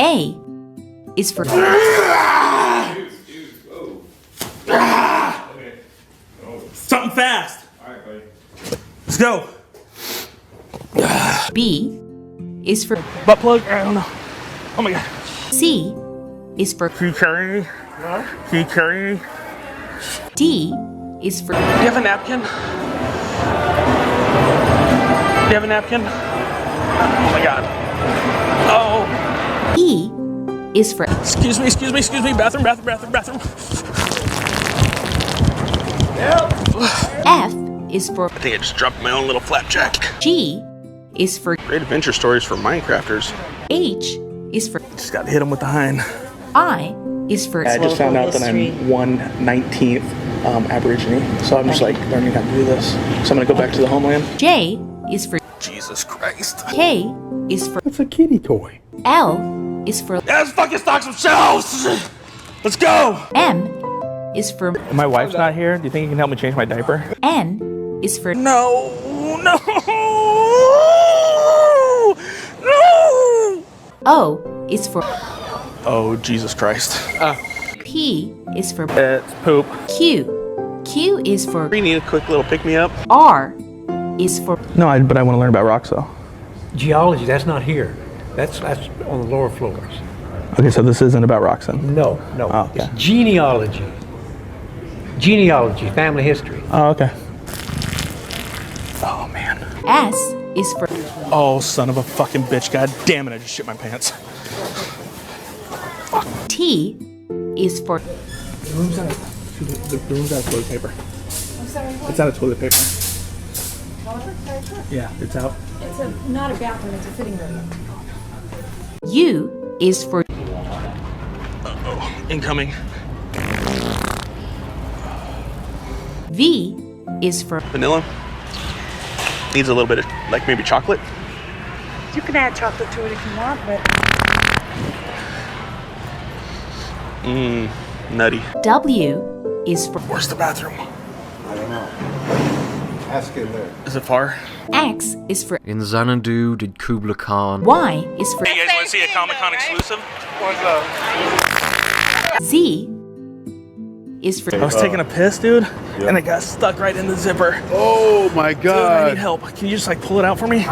A is for Something fast. All right, buddy. Let's go. B is for Butt plug? I don't know. Oh my god. C is for Can you carry me? Can you carry me? D is for Do you have a napkin? Do you have a napkin? Oh my god. Oh. E is for Excuse me. Bathroom. F is for I think I just dropped my own little flapjack. G is for Great adventure stories for Minecrafters. H is for Just gotta hit them with the hind. I is for I just found out that I'm 1/19th Aborigine, so I'm just like learning how to do this. So I'm gonna go back to the homeland. J is for Jesus Christ. K is for It's a kitty toy. L is for Let's fucking stock some shelves! Let's go! M is for My wife's not here. Do you think you can help me change my diaper? N is for No! O is for Oh, Jesus Christ. P is for It's poop. Q. Q is for We need a quick little pick-me-up. R is for No, but I want to learn about rocks though. Geology, that's not here. That's on the lower floors. Okay, so this isn't about rocks then? No. Oh, okay. It's genealogy. Genealogy, family history. Oh, okay. Oh, man. S is for Oh, son of a fucking bitch. God damn it, I just shit my pants. T is for The room's out of toilet paper. I'm sorry. It's out of toilet paper. Toilet paper? Yeah, it's out. It's not a bathroom, it's a fitting room. U is for Uh-oh, incoming. V is for Vanilla. Needs a little bit of, like maybe chocolate. You can add chocolate to it if you want, but Nutty. W is for Where's the bathroom? I don't know. Ask him there. Is it far? X is for In Xanadu did Kubla Khan. Y is for Hey, you guys want to see a Comic-Con exclusive? Z is for I was taking a piss, dude, and it got stuck right in the zipper. Oh my I God. need help. Can you just like pull it out for me?